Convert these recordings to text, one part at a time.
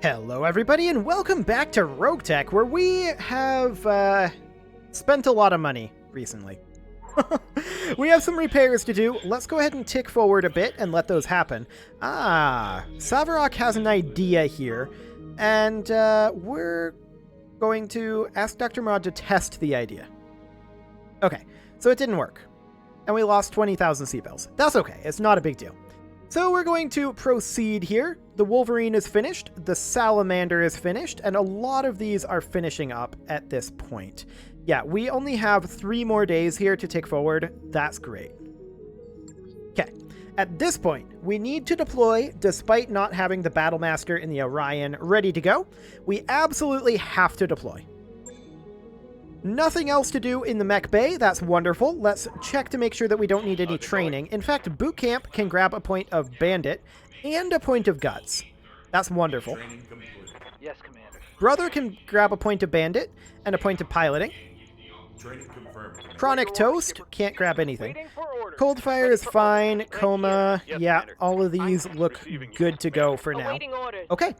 Hello everybody and welcome back to RogueTech, where we have spent a lot of money recently. We have some repairs to do. Let's go ahead and tick forward a bit and let those happen. Salvage has an idea here, and we're going to ask Dr. Maude to test the idea. Okay, so it didn't work, and we lost 20,000 C-Bells. That's okay, it's not a big deal. So we're going to proceed here. The Wolverine is finished, the Salamander is finished, and a lot of these are finishing up at this point. Yeah, we only have 3 more days here to tick forward. That's great. Okay, at this point, we need to deploy despite not having the Battlemaster and the Orion ready to go. We absolutely have to deploy. Nothing else to do in the mech bay. That's wonderful. Let's check to make sure that we don't need any training. In fact, Boot Camp can grab a point of Bandit and a point of Guts. That's wonderful. Yes, Commander. Brother can grab a point of Bandit and a point of Piloting. Chronic Toast can't grab anything. Coldfire is fine. Coma, yeah, all of these look good to go for now. Okay,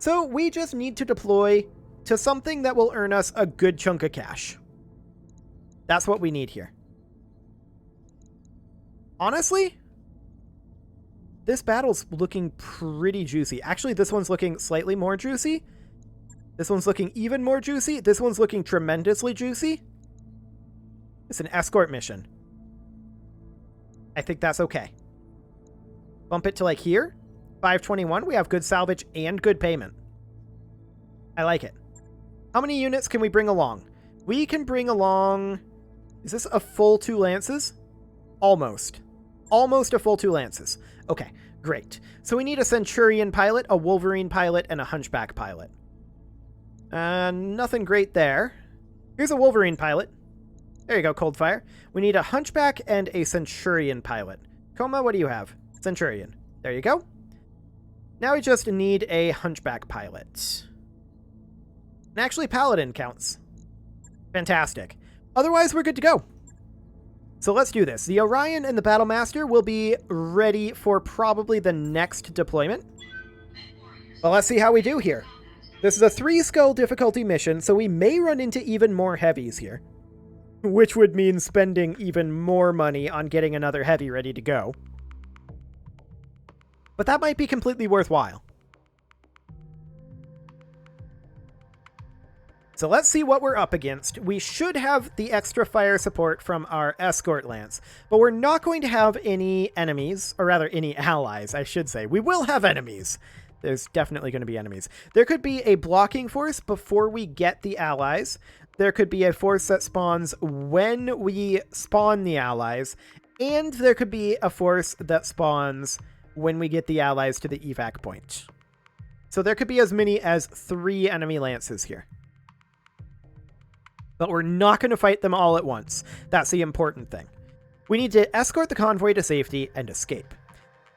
so we just need to deploy to something that will earn us a good chunk of cash. That's what we need here. Honestly, this battle's looking pretty juicy. Actually, this one's looking slightly more juicy. This one's looking even more juicy. This one's looking tremendously juicy. It's an escort mission. I think that's okay. Bump it to like here. 521. We have good salvage and good payment. I like it. How many units can we bring along? We can bring along... Is this a full 2 lances? Almost. Almost a full 2 lances. Okay, great. So we need a Centurion pilot, a Wolverine pilot, and a Hunchback pilot. Nothing great there. Here's a Wolverine pilot. There you go, Coldfire. We need a Hunchback and a Centurion pilot. Coma, what do you have? Centurion. There you go. Now we just need a Hunchback pilot. And actually, Paladin counts. Fantastic. Otherwise, we're good to go. So let's do this. The Orion and the Battlemaster will be ready for probably the next deployment. Well, let's see how we do here. This is a 3-skull difficulty mission, so we may run into even more heavies here. Which would mean spending even more money on getting another heavy ready to go. But that might be completely worthwhile. So let's see what we're up against. We should have the extra fire support from our Escort Lance, but we're not going to have any enemies, or rather any allies, I should say. We will have enemies. There's definitely going to be enemies. There could be a blocking force before we get the allies. There could be a force that spawns when we spawn the allies, and there could be a force that spawns when we get the allies to the evac point. So there could be as many as 3 enemy lances here. But we're not going to fight them all at once. That's the important thing. We need to escort the convoy to safety and escape.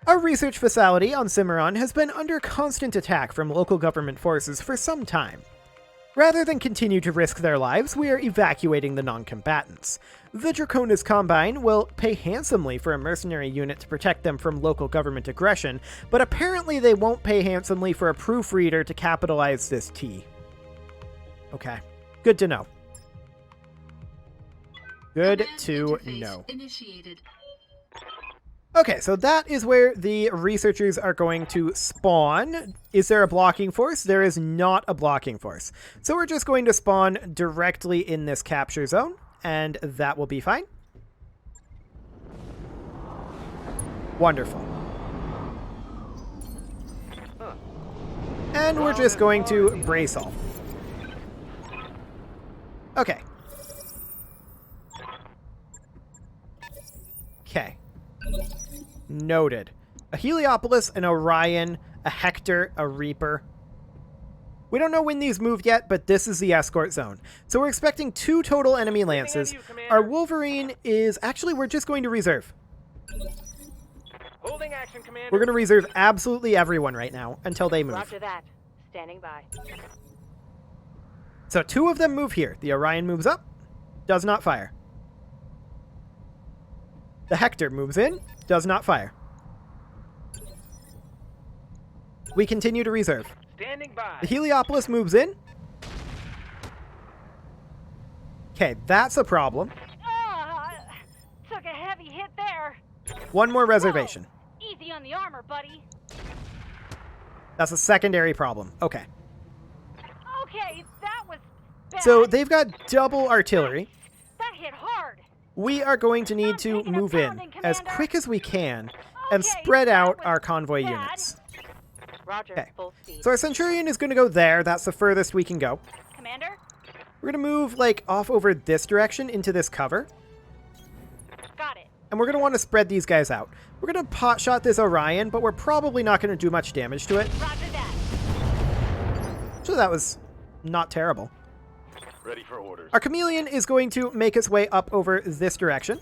Our research facility on Cimarron has been under constant attack from local government forces for some time. Rather than continue to risk their lives, we are evacuating the non-combatants. The Draconis Combine will pay handsomely for a mercenary unit to protect them from local government aggression, but apparently they won't pay handsomely for a proofreader to capitalize this T. Okay, good to know. Good to know. Okay, so that is where the researchers are going to spawn. Is there a blocking force? There is not a blocking force. So we're just going to spawn directly in this capture zone, and that will be fine. Wonderful. And we're just going to brace all. Okay. Okay. Noted. A Heliopolis, an Orion, a Hector, a Reaper. We don't know when these moved yet, but this is the escort zone. So we're expecting 2 total enemy lances. Our Wolverine is... Actually, we're just going to reserve. Holding action, Commander. We're going to reserve absolutely everyone right now until they move. Roger that. Standing by. So 2 of them move here. The Orion moves up. Does not fire. The Hector moves in, does not fire. We continue to reserve. Standing by. The Heliopolis moves in. Okay, that's a problem. Took a heavy hit there. One more reservation. Whoa, easy on the armor, buddy. That's a secondary problem. Okay. Okay, that was bad. So they've got double artillery. That hit hard. We are going to need Not to taking a move in pounding, as Commander. quick as we can and Okay, spread that out was our convoy bad. units. Roger, Okay. full speed. So our Centurion is going to go there. That's the furthest we can go. Commander? We're going to move, like, off over this direction into this cover. Got it. And we're going to want to spread these guys out. We're going to pot shot this Orion, but we're probably not going to do much damage to it. Roger that. So that was not terrible. Ready for orders. Our Chameleon is going to make its way up over this direction.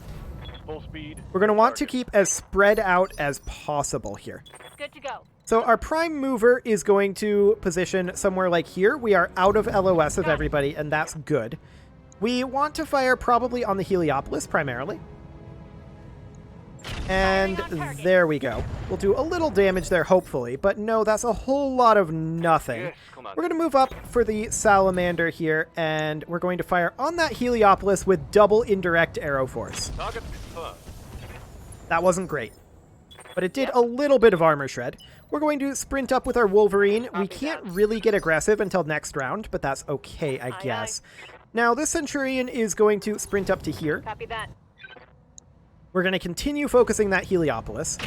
Full speed. We're going to want to keep as spread out as possible here. Good to go. So our prime mover is going to position somewhere like here. We are out of LOS of everybody, and that's good. We want to fire probably on the Heliopolis primarily. And Firing on target. there we go. We'll do a little damage there, hopefully. But no, that's a whole lot of nothing. Yes, Commander. We're going to move up for the Salamander here, and we're going to fire on that Heliopolis with double indirect arrow force. Target confirmed. That wasn't great, but it did a little bit of armor shred. We're going to sprint up with our Wolverine. We can't really get aggressive until next round, but that's okay, I guess. Now, this Centurion is going to sprint up to here. Copy that. We're going to continue focusing that Heliopolis.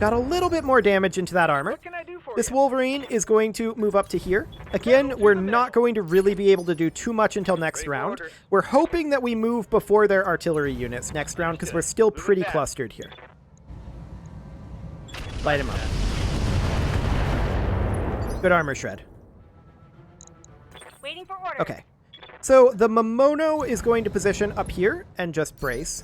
Got a little bit more damage into that armor. What can I do for This you? Wolverine is going to move up to here. Again, we're not going to really be able to do too much until next round. We're hoping that we move before their artillery units next round because we're still pretty clustered here. Light him up. Good armor shred. Waiting for orders. Okay. So the Momono is going to position up here and just brace.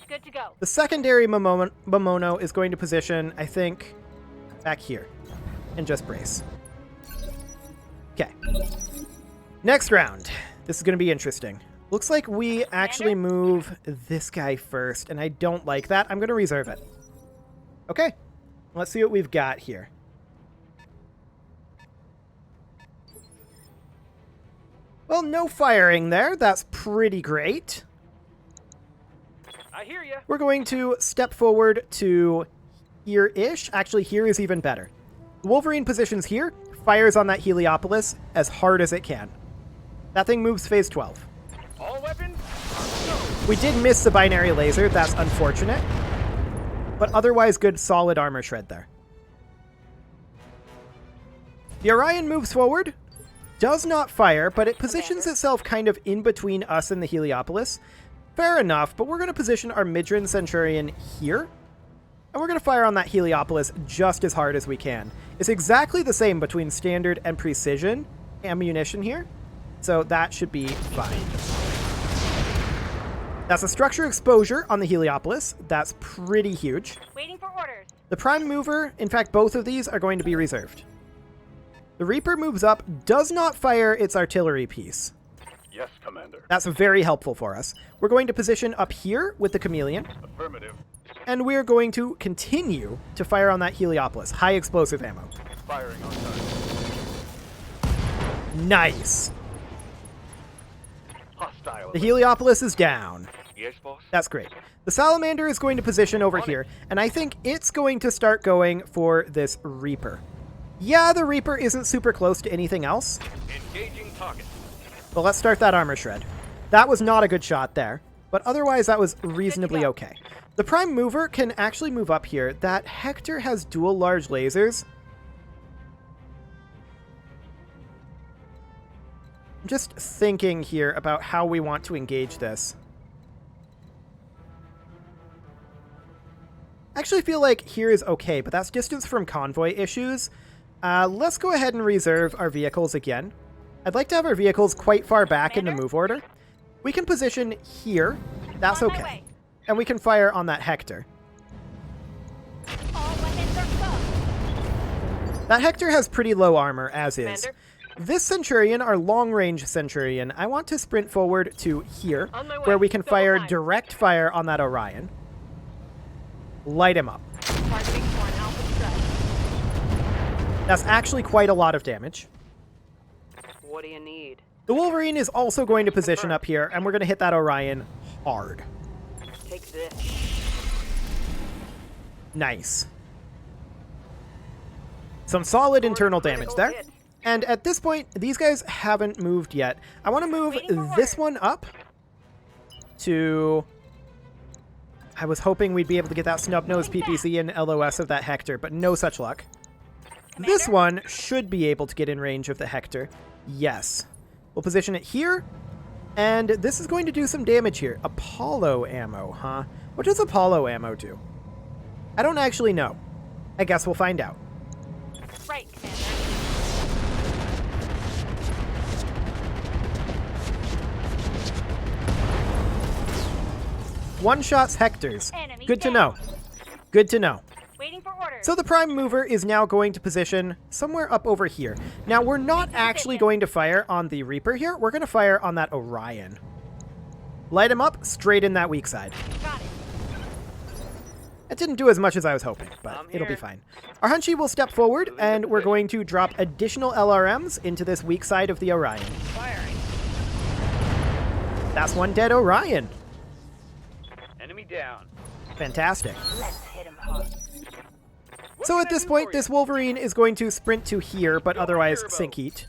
Good to go. The secondary Momono is going to position, I think, back here and just brace. Okay. Next round. This is going to be interesting. Looks like we actually move this guy first, and I don't like that. I'm going to reserve it. Okay. Let's see what we've got here. Well, no firing there. That's pretty great. I hear you. We're going to step forward to here-ish. Actually, here is even better. The Wolverine positions here, fires on that Heliopolis as hard as it can. That thing moves phase 12. All weapons. We did miss the binary laser. That's unfortunate. But otherwise, good solid armor shred there. The Orion moves forward. Does not fire, but it positions itself kind of in between us and the Heliopolis. Fair enough, but we're going to position our Midran Centurion here. And we're going to fire on that Heliopolis just as hard as we can. It's exactly the same between standard and precision ammunition here. So that should be fine. That's a structure exposure on the Heliopolis. That's pretty huge. Waiting for orders. The prime mover, in fact, both of these are going to be reserved. The Reaper moves up, does not fire its artillery piece. Yes, Commander. That's very helpful for us. We're going to position up here with the Chameleon, Affirmative. and we're going to continue to fire on that Heliopolis. High explosive ammo. Firing on target. Nice. Hostile. The Heliopolis is down. Yes, boss. That's great. The Salamander is going to position over here, and I think it's going to start going for this Reaper. Yeah, the Reaper isn't super close to anything else, Engaging target. but let's start that armor shred. That was not a good shot there, but otherwise that was reasonably okay. The prime mover can actually move up here. That Hector has dual large lasers. I'm just thinking here about how we want to engage this. I actually feel like here is okay, but that's distance from convoy issues. Let's go ahead and reserve our vehicles again. I'd like to have our vehicles quite far back in the move order. We can position here. That's On my okay. way. And we can fire on that Hector. All weapons are closed. That Hector has pretty low armor, as is. Commander. This Centurion, our long-range Centurion, I want to sprint forward to here, On my way. where we can Double fire time. direct fire on that Orion. Light him up. Targeting for an alpha strike. That's actually quite a lot of damage. What do you need? The Wolverine is also going to position up here, and we're going to hit that Orion hard. Take this. Nice. Some solid internal damage there. And at this point, these guys haven't moved yet. I want to move this one up to... I was hoping we'd be able to get that snub-nosed PPC and LOS of that Hector, but no such luck. This one should be able to get in range of the Hector. Yes. We'll position it here, and this is going to do some damage here. Apollo ammo, huh? What does Apollo ammo do? I don't actually know. I guess we'll find out. Right, Commander. One-shots Hectors. Enemy Good to down. know. Good to know. Waiting for orders. So the Prime Mover is now going to position somewhere up over here. Now, we're not actually going to fire on the Reaper here. We're going to fire on that Orion. Light him up straight in that weak side. Got it. It didn't do as much as I was hoping, but it'll be fine. Our Hunchy will step forward, and we're going to drop additional LRMs into this weak side of the Orion. Firing. That's one dead Orion. Enemy down. Fantastic. Let's hit him hard. What So can at I this do point, for this you? Wolverine is going to sprint to here, but otherwise sink heat.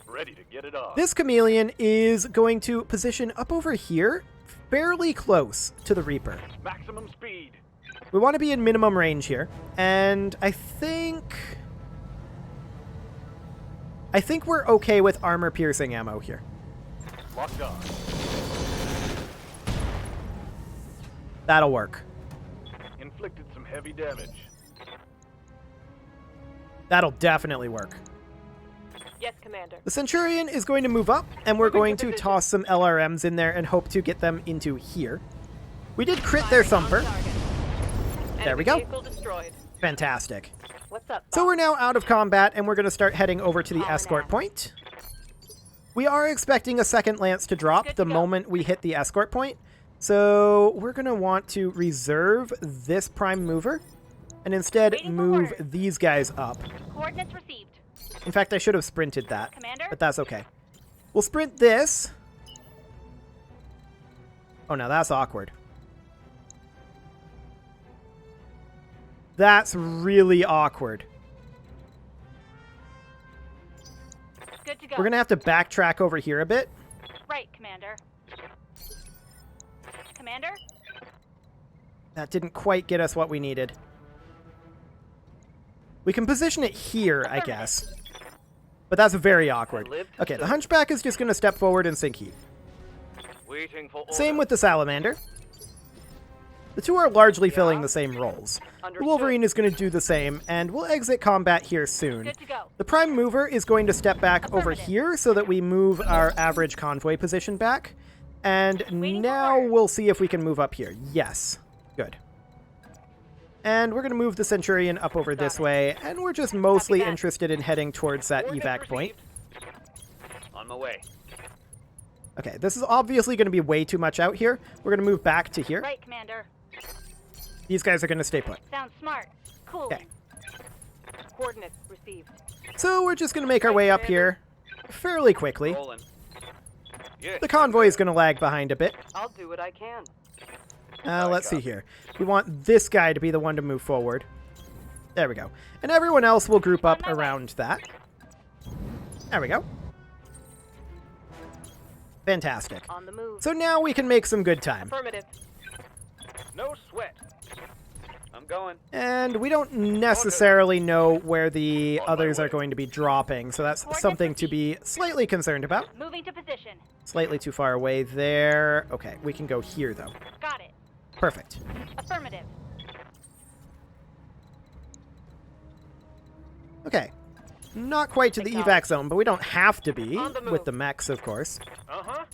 Ready to get it on. This Chameleon is going to position up over here, fairly close to the Reaper. Maximum speed. We want to be in minimum range here, and I think we're okay with armor-piercing ammo here. Locked on. That'll work. Inflicted some heavy damage. That'll definitely work. Yes, Commander. The Centurion is going to move up, and we're going to toss some LRMs in there and hope to get them into here. We did crit their Thumper. There we go. Vehicle destroyed. Fantastic. What's up? So we're now out of combat, and we're going to start heading over to the escort point. We are expecting a second lance to drop the moment we hit the escort point. So we're going to want to reserve this prime mover and instead move these guys up. Coordinates received. In fact, I should have sprinted that, Commander? but that's okay. We'll sprint this. Oh, no, that's awkward. That's really awkward. Good to go. We're going to have to backtrack over here a bit. Right, Commander. Commander? That didn't quite get us what we needed. We can position it here, I guess. But that's very awkward. Okay, the Hunchback is just going to step forward and sink heat. Waiting for orders. Same with the Salamander. The two are largely filling the same roles. The Wolverine is going to do the same, and we'll exit combat here soon. Good to go. The Prime Mover is going to step back over here so that we move our average convoy position back. And now we'll see if we can move up here. Yes. Good. And we're going to move the Centurion up over this way, and we're just mostly interested in heading towards that evac point. On my way. Okay, this is obviously going to be way too much out here. We're going to move back to here. Right, Commander. These guys are going to stay put. Sounds smart. Cool. Okay. Coordinates received. So we're just going to make our way up here fairly quickly. Rolling. Yeah. The convoy is going to lag behind a bit. I'll do what I can. Let's see here. We want this guy to be the one to move forward. There we go. And everyone else will group up around that. There we go. Fantastic. On the move. So now we can make some good time. Affirmative. No sweat. I'm going. And we don't necessarily know where the others are going to be dropping, so that's something to be slightly concerned about. Moving to position. Slightly too far away there. Okay, we can go here, though. Got it. Perfect. Affirmative. Okay. Not quite to the evac zone, but we don't have to be, with the mechs, of course. Uh-huh.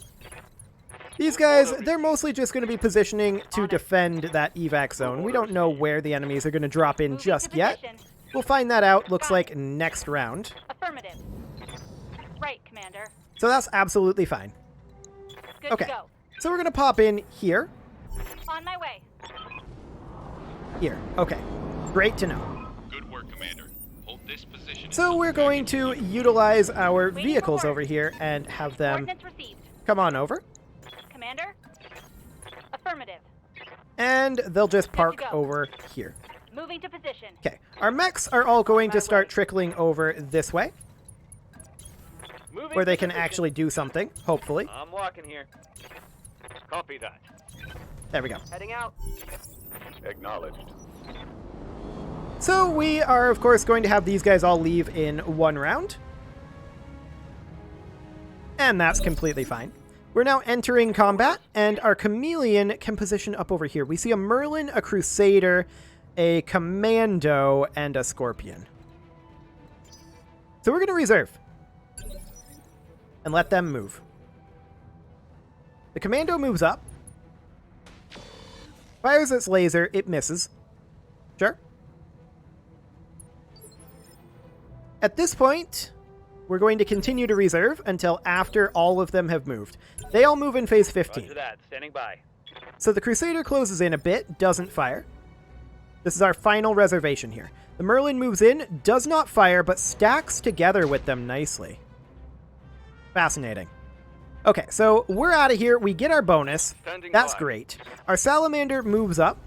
These guys, they're mostly just going to be positioning to defend that evac zone. We don't know where the enemies are going to drop in just yet. We'll find that out, looks like, next round. Affirmative. Right, Commander. So that's absolutely fine. Good Okay. to go. So we're going to pop in here. On my way. Here. Okay. Great to know. Good work, Commander. Hold this position. So we're going to utilize our vehicles over here and have them Coordinates received. come on over. Commander? Affirmative. And they'll just park go. over here. Moving to position. Okay, our mechs are all going to start trickling over this way, Moving where they to can position. actually do something, hopefully. I'm walking here. Copy that. There we go. Heading out. Acknowledged. So we are, of course, going to have these guys all leave in one round. And that's completely fine. We're now entering combat, and our chameleon can position up over here. We see a Merlin, a Crusader, a Commando, and a Scorpion. So we're going to reserve. And let them move. The Commando moves up. Fires its laser, it misses. Sure. At this point, we're going to continue to reserve until after all of them have moved. They all move in phase 15. Roger that. Standing by. So the Crusader closes in a bit, doesn't fire. This is our final reservation here. The Merlin moves in, does not fire, but stacks together with them nicely. Fascinating. Okay, so we're out of here. We get our bonus. Standing That's by. great. Our Salamander moves up.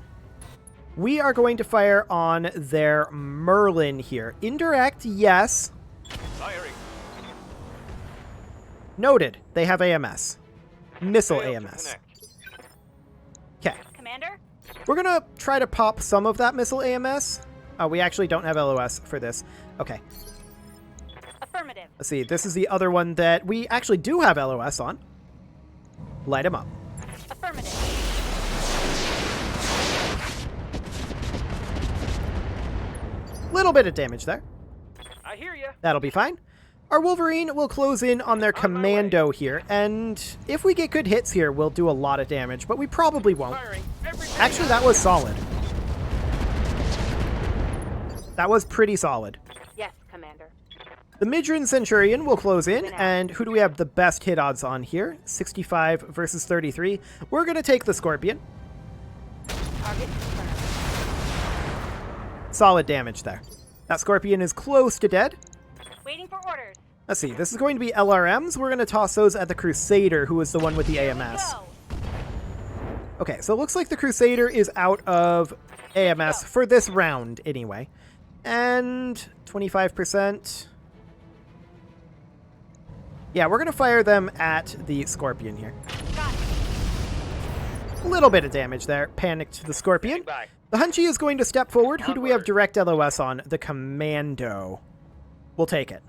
We are going to fire on their Merlin here. Indirect, yes. Firing. Noted. They have AMS. Missile Failed to AMS. connect. Okay. Commander? We're going to try to pop some of that missile AMS. We actually don't have LOS for this. Okay. Affirmative. Let's see. This is the other one that we actually do have LOS on. Light him up. Affirmative. Little bit of damage there. I hear you. That'll be fine. Our Wolverine will close in on their On my Commando here, and if we get good hits here, we'll do a lot of damage, but we probably won't. Firing. Everything. Actually, that was solid. That was pretty solid. Yes, Commander. The Midran Centurion will close in, and who do we have the best hit odds on here? 65 versus 33. We're going to take the Scorpion. Target confirmed. Solid damage there. That Scorpion is close to dead. Waiting for orders. Let's see, this is going to be LRMs. We're going to toss those at the Crusader, who is the one with the Here we AMS. go. Okay, so it looks like the Crusader is out of AMS for this round, anyway. And 25%. Yeah, we're going to fire them at the Scorpion here. Got it. A little bit of damage there. Panicked the Scorpion. Standing by. The Hunchy is going to step forward. Who do we have Onward. direct LOS on? The Commando. We'll take it.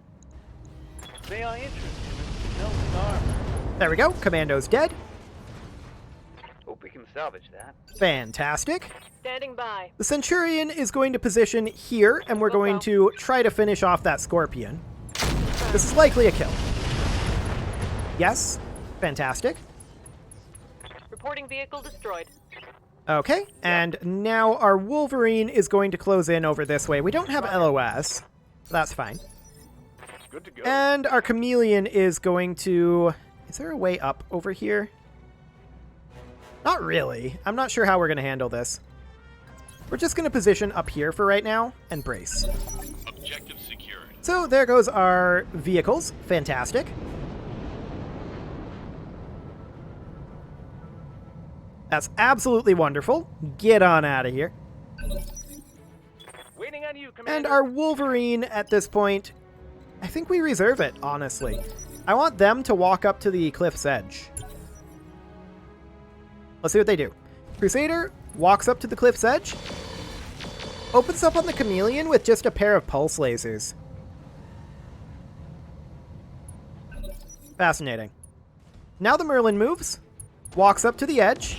May I interest you in melting armor? There we go. Commando's dead. Hope we can salvage that. Fantastic. Standing by. The Centurion is going to position here, and we're going to try to finish off that Scorpion. This is likely a kill. Yes. Fantastic. Reporting vehicle destroyed. Okay, and now our Wolverine is going to close in over this way. We don't have LOS, so that's fine. Good to go. And our Chameleon is going to... Is there a way up over here? Not really. I'm not sure how we're going to handle this. We're just going to position up here for right now and brace. Objective secured. So there goes our vehicles. Fantastic. That's absolutely wonderful. Get on out of here. Waiting on you, Commander. And our Wolverine at this point, I think we reserve it, honestly. I want them to walk up to the cliff's edge. Let's see what they do. Crusader walks up to the cliff's edge. Opens up on the Chameleon with just a pair of pulse lasers. Fascinating. Now the Merlin moves. Walks up to the edge.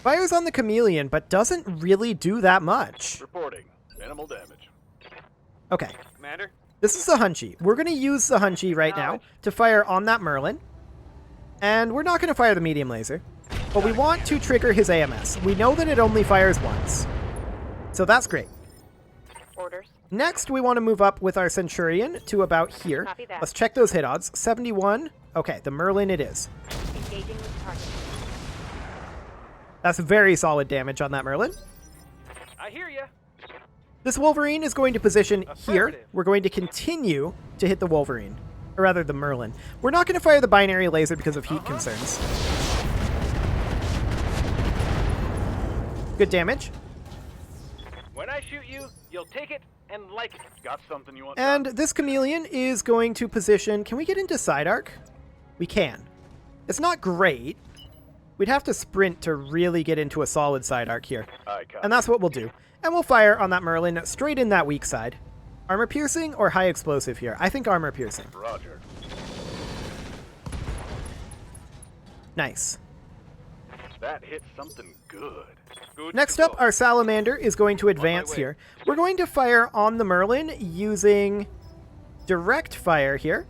Fires on the Chameleon, but doesn't really do that much. Reporting. Minimal damage. Okay. Commander. This is the Hunchy. We're going to use the Hunchy right now to fire on that Merlin. And we're not going to fire the medium laser. But we want to trigger his AMS. We know that it only fires once. So that's great. Orders. Next, we want to move up with our Centurion to about here. Copy that. Let's check those hit odds. 71. Okay, the Merlin it is. Engaging with target. That's very solid damage on that Merlin. I hear you. This Wolverine is going to position here. Affirmative. We're going to continue to hit the Wolverine. Or rather, the Merlin. We're not going to fire the binary laser because of heat concerns. Good damage. When I shoot you, you'll take it and like it. Got something you want? And this chameleon is going to position... Can we get into side arc? We can. It's not great. We'd have to sprint to really get into a solid side arc here. Aye, copy. And that's what we'll do. And we'll fire on that Merlin straight in that weak side. Armor piercing or high explosive here? I think armor piercing. Roger. Nice. That hit something good. Good Next to up, go. our Salamander is going to advance way. here. We're going to fire on the Merlin using direct fire here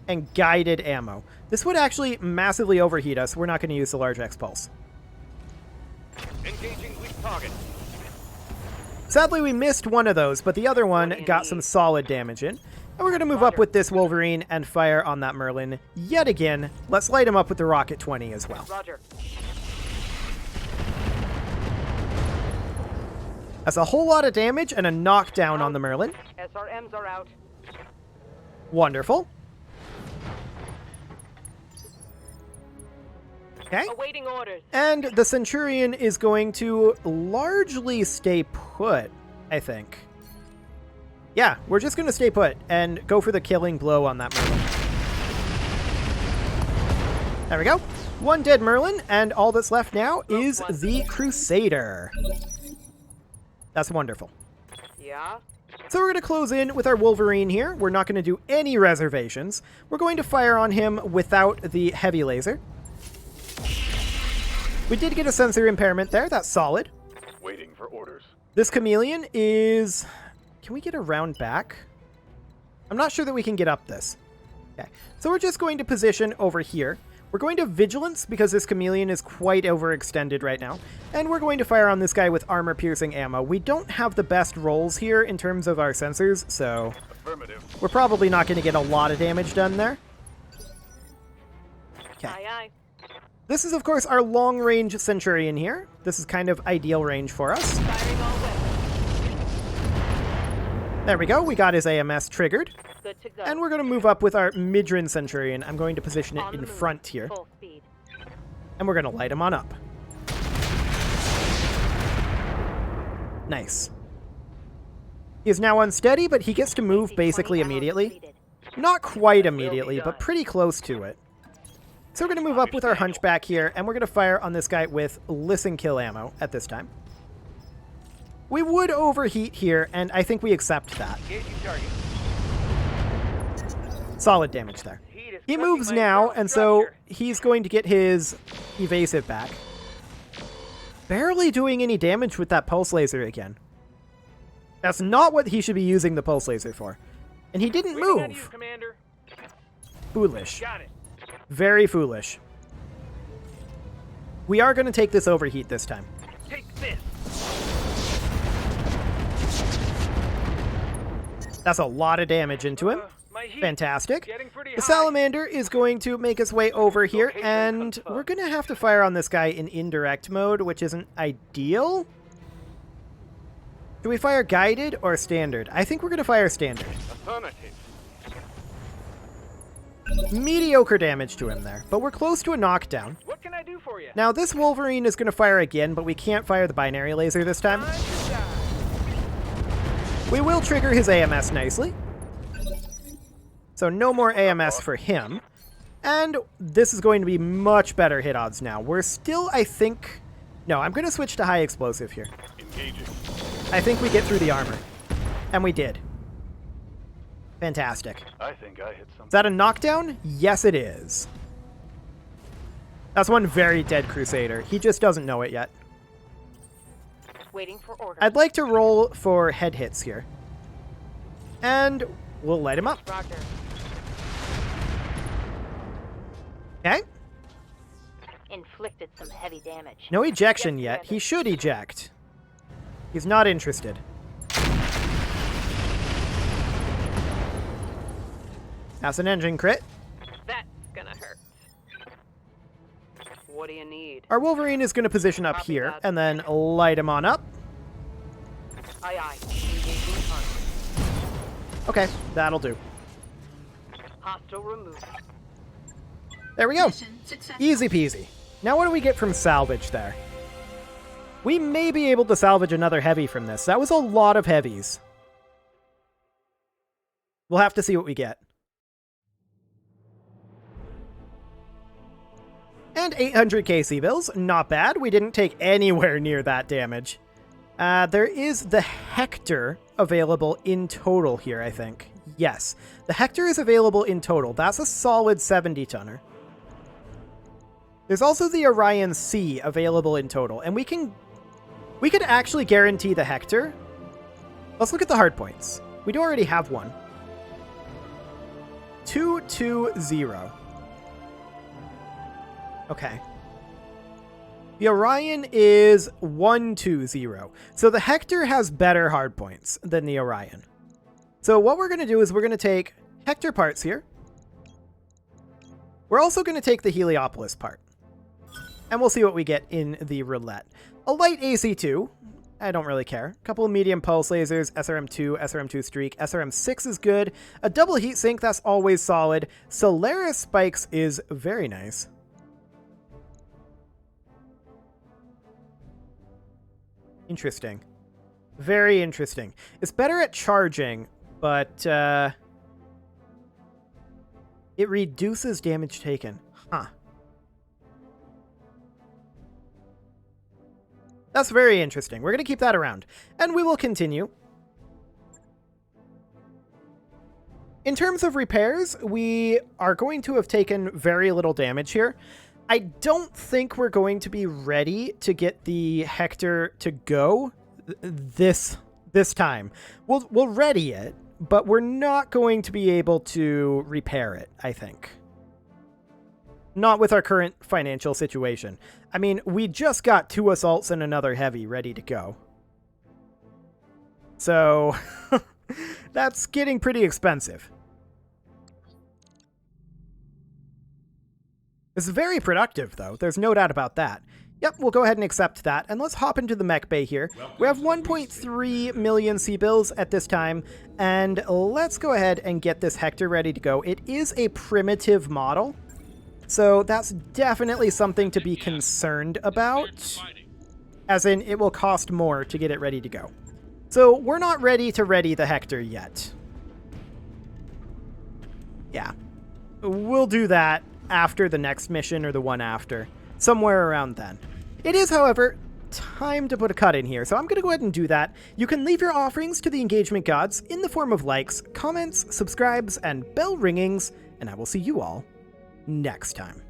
and guided ammo. This would actually massively overheat us. We're not going to use the large X pulse. Engaging weak target. Sadly, we missed one of those, but the other one got some solid damage in. And we're going to move up with this Wolverine and fire on that Merlin yet again. Let's light him up with the Rocket 20 as well. Roger. That's a whole lot of damage and a knockdown on the Merlin. SRMs are out. Wonderful. Okay. Awaiting orders. And the Centurion is going to largely stay put, I think. Yeah, we're just going to stay put and go for the killing blow on that Merlin. There we go. One dead Merlin, and all that's left now is the Crusader. That's wonderful. Yeah? So we're going to close in with our Wolverine here. We're not going to do any reservations. We're going to fire on him without the heavy laser. We did get a sensor impairment there. That's solid. Waiting for orders. This chameleon is... Can we get around back? I'm not sure that we can get up this. Okay, so we're just going to position over here. We're going to Vigilance because this chameleon is quite overextended right now. And we're going to fire on this guy with armor-piercing ammo. We don't have the best rolls here in terms of our sensors, so Affirmative. we're probably not going to get a lot of damage done there. Okay. Aye, aye. This is, of course, our long-range Centurion here. This is kind of ideal range for us. Firing all weapons. There we go. We got his AMS triggered. Good to go. And we're going to move up with our Midran Centurion. I'm going to position it On in the move. front here. Full speed. And we're going to light him on up. Nice. He is now unsteady, but he gets to move basically immediately. Not quite immediately, but pretty close to it. So we're going to move up with our Hunchback here, and we're going to fire on this guy with listen kill ammo at this time. We would overheat here, and I think we accept that. Engaging target. Solid damage there. Heat is He crushing moves my now, internal and so structure. he's going to get his evasive back. Barely doing any damage with that pulse laser again. That's not what he should be using the pulse laser for. And he didn't Waiting on you, move. Commander. Foolish. Got it. Very foolish. We are going to take this overheat this time. Take this. That's a lot of damage into him. My heat Fantastic. getting pretty The high. Salamander is going to make its way over here, and we're going to have to fire on this guy in indirect mode, which isn't ideal. Do we fire guided or standard? I think we're going to fire standard. Affirmative. Mediocre damage to him there, but we're close to a knockdown. What can I do for you? Now, this Wolverine is going to fire again, but we can't fire the binary laser this time. Time to die. We will trigger his AMS nicely. So no more AMS for him. And this is going to be much better hit odds now. We're still, I think... No, I'm going to switch to high explosive here. Engaging. I think we get through the armor. And we did. Fantastic. I think I hit Is something. that a knockdown? Yes, it is. That's one very dead Crusader. He just doesn't know it yet. Waiting for orders. I'd like to roll for head hits here. And we'll light him up. Roger. Okay. Inflicted some heavy damage. No ejection Yes, yet. Commander. He should eject. He's not interested. That's an engine crit. That's gonna hurt. What do you need? Our Wolverine is going to position up Copy here that. and then light him on up. Aye, aye. Okay, that'll do. Hostile removed. There we go. Easy peasy. Now what do we get from salvage there? We may be able to salvage another heavy from this. That was a lot of heavies. We'll have to see what we get. And 800 KC bills. Not bad. We didn't take anywhere near that damage. There is the Hector available in total here, I think. Yes. The Hector is available in total. That's a solid 70-tonner. There's also the Orion C available in total. And we could actually guarantee the Hector. Let's look at the hard points. We do already have one. 220. Okay. The Orion is 120. So the Hector has better hard points than the Orion. So what we're going to do is we're going to take Hector parts here. We're also going to take the Heliopolis part. And we'll see what we get in the roulette. A light AC2. I don't really care. A couple of medium pulse lasers, SRM2, SRM2 streak, SRM6 is good. A double heat sink, that's always solid. Solaris spikes is very nice. Interesting. Very interesting. It's better at charging, but it reduces damage taken. Huh. That's very interesting. We're going to keep that around. And we will continue. In terms of repairs, we are going to have taken very little damage here. I don't think we're going to be ready to get the Hector to go this time. We'll ready it, but we're not going to be able to repair it, I think. Not with our current financial situation. I mean, we just got 2 assaults and another heavy ready to go. So, that's getting pretty expensive. It's very productive, though. There's no doubt about that. Yep, we'll go ahead and accept that. And let's hop into the mech bay here. We have 1.3 million C-bills at this time. And let's go ahead and get this Hector ready to go. It is a primitive model. So that's definitely something to be concerned about. As in, it will cost more to get it ready to go. So we're not ready to ready the Hector yet. Yeah. We'll do that after the next mission or the one after. Somewhere around then. It is, however, time to put a cut in here, so I'm going to go ahead and do that. You can leave your offerings to the engagement gods in the form of likes, comments, subscribes, and bell ringings, and I will see you all next time.